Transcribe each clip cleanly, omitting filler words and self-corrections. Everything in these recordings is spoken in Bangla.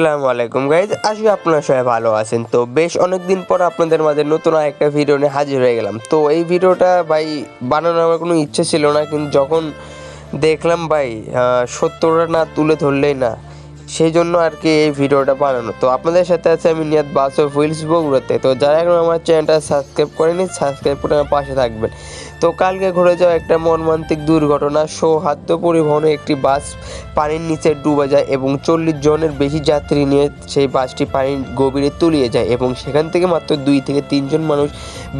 আসসালামু আলাইকুম গাইজ, আশা করি আপনারা সবাই ভালো আছেন। তো বেশ অনেকদিন পর আপনাদের মাঝে নতুন একটা ভিডিও নিয়ে হাজির হয়ে গেলাম। তো এই ভিডিওটা ভাই বানানোর আমার কোনো ইচ্ছে ছিল না, কিন্তু যখন দেখলাম ভাই সত্যটা না তুলে ধরলেই না, সেই জন্য আর কি এই ভিডিওটা বানানো। তো আপনাদের সাথে আছে আমি নিয়াত বাস অফ হুইলস বগুড়াতে। তো যারা এখন আমার চ্যানেলটা সাবস্ক্রাইব করেনি, সাবস্ক্রাইব করে আমার পাশে থাকবেন। তো কালকে ঘটে যাওয়া একটা মর্মান্তিক দুর্ঘটনা, সৌহার্দ্য পরিবহনে একটি বাস পানির নিচে ডুবে যায় এবং 40 জনের বেশি যাত্রী নিয়ে সেই বাসটি পানির গভীরে তলিয়ে যায় এবং সেখান থেকে মাত্র 2 থেকে 3 জন মানুষ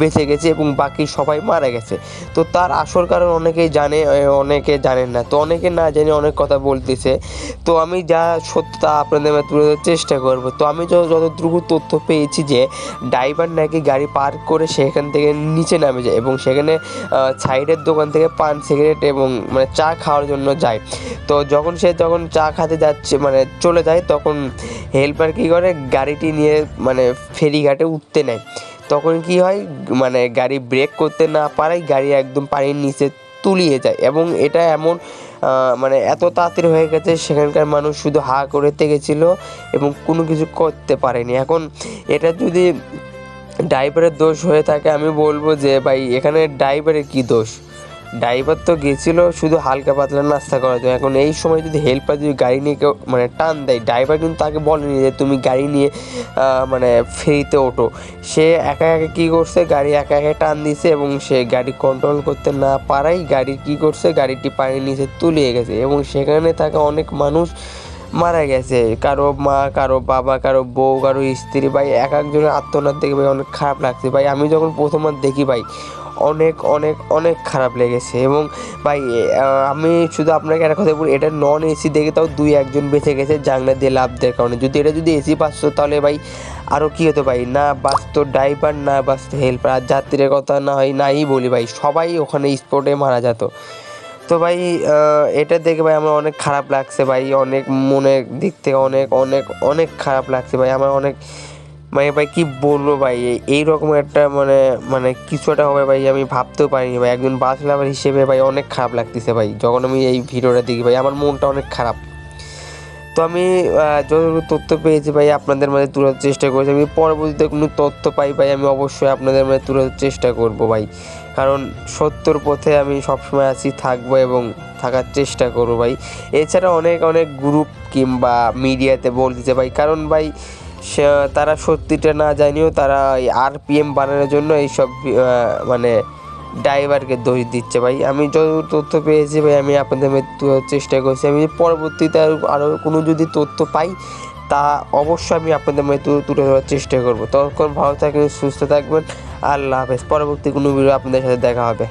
বেঁচে গেছে এবং বাকি সবাই মারা গেছে। তো তার আসল কারণ অনেকেই জানে, অনেকে জানেন না। তো অনেকে না জেনে অনেক কথা বলতেছে। তো আমি যা সত্যতা আপনাদের মাঝে তুলে ধরার চেষ্টা করব। তো আমি যতটুকু তথ্য পেয়েছি যে ড্রাইভার নাকি গাড়ি পার্ক করে সেখান থেকে নিচে নামে যায় এবং সেখানে সাইডের দোকান থেকে পান সিগারেট এবং মানে চা খাওয়ার জন্য যায়। তো যখন চা খেতে যাচ্ছে মানে চলে যায়, তখন হেল্পার কী করে, গাড়িটি নিয়ে মানে ফেরিঘাটে উঠতে নেয়। তখন কি হয়, মানে গাড়ি ব্রেক করতে না পারায় গাড়ি একদম পানির নিচে তলিয়ে যায় এবং এটা এমন মানে এত তাড়াতাড়ি হয়ে গেছে, সেখানকার মানুষ শুধু হা করে থেকেছিল এবং কোনো কিছু করতে পারেনি। এখন এটা যদি ড্রাইভারের দোষ হয়ে থাকে, আমি বলবো যে ভাই এখানে ড্রাইভারের কী দোষ? ড্রাইভার তো গেছিল শুধু হালকা পাতলা নাস্তা করার জন্য। এখন এই সময় যদি হেল্পার যদি গাড়ি নিয়ে কেউ মানে টান দেয়, ড্রাইভার কিন্তু তাকে বলেনি যে তুমি গাড়ি নিয়ে মানে ফেরিতে ওঠো। সে একা একা কী করছে, গাড়ি একা একা টান দিছে এবং সে গাড়ি কন্ট্রোল করতে না পারাই গাড়ি কী করছে, গাড়িটি পানির নিচে তলিয়ে গেছে এবং সেখানে থাকা অনেক মানুষ মারা গেছে। কারো মা, কারো বাবা, কারো বউ, কারো স্ত্রী। ভাই এক একজনের আত্মনাদ দেখে ভাই অনেক খারাপ লাগছে। ভাই আমি যখন প্রথমবার দেখি ভাই অনেক অনেক অনেক খারাপ লেগেছে। এবং ভাই আমি শুধু আপনাকে একটা কথা বলি, এটা নন এসি দেখে তাও 2-1 জন বেঁচে গেছে জানলা দিয়ে লাফ দেওয়ার কারণে। যদি এসি বাঁচতো তাহলে ভাই আরও কী হতো ভাই, না বাঁচতো ড্রাইভার, না বাঁচতো হেল্পার, আর যাত্রীর কথা না হয় নাই বলি ভাই, সবাই ওখানে স্পটে মারা যেত। তো ভাই এটা দেখে ভাই আমার অনেক খারাপ লাগছে ভাই, অনেক মনের দিক থেকে অনেক অনেক অনেক খারাপ লাগছে ভাই আমার অনেক। মানে ভাই কী বলবো ভাই, এইরকম একটা মানে মানে কিছু একটা হবে ভাই আমি ভাবতেও পারিনি ভাই। একজন বাস লাভার হিসেবে ভাই অনেক খারাপ লাগতেছে ভাই যখন আমি এই ভিডিওটা দেখি ভাই, আমার মনটা অনেক খারাপ। তো আমি যতটুকু তথ্য পেয়েছি ভাই আপনাদের মাঝে তুলে ধরার চেষ্টা করেছি। আমি পরবর্তীতে কোনো তথ্য পাই ভাই আমি অবশ্যই আপনাদের মাঝে তুলে ধরার চেষ্টা করবো ভাই, কারণ সত্যর পথে আমি সবসময় আছি, থাকবো এবং থাকার চেষ্টা করবো ভাই। এছাড়া অনেক অনেক গ্রুপ কিংবা মিডিয়াতে বলতেছে ভাই, কারণ ভাই তারা সত্যিটা না জানিয়েও তারা এই আরপিএম বানানোর জন্য এইসব মানে ড্রাইভারকে দোষ দিচ্ছে ভাই। আমি যত তথ্য পেয়েছি ভাই আমি আপনাদের চেষ্টা করছি। আমি পরবর্তীতে আরও কোনো যদি তথ্য পাই তা অবশ্যই আমি আপনাদের মধ্যে তুলে ধরার চেষ্টা করবো। ততক্ষণ ভালো থাকবেন, সুস্থ থাকবেন, আল্লাহ হাফেজ। পরবর্তী কোনো ভিডিও আপনাদের সাথে দেখা হবে।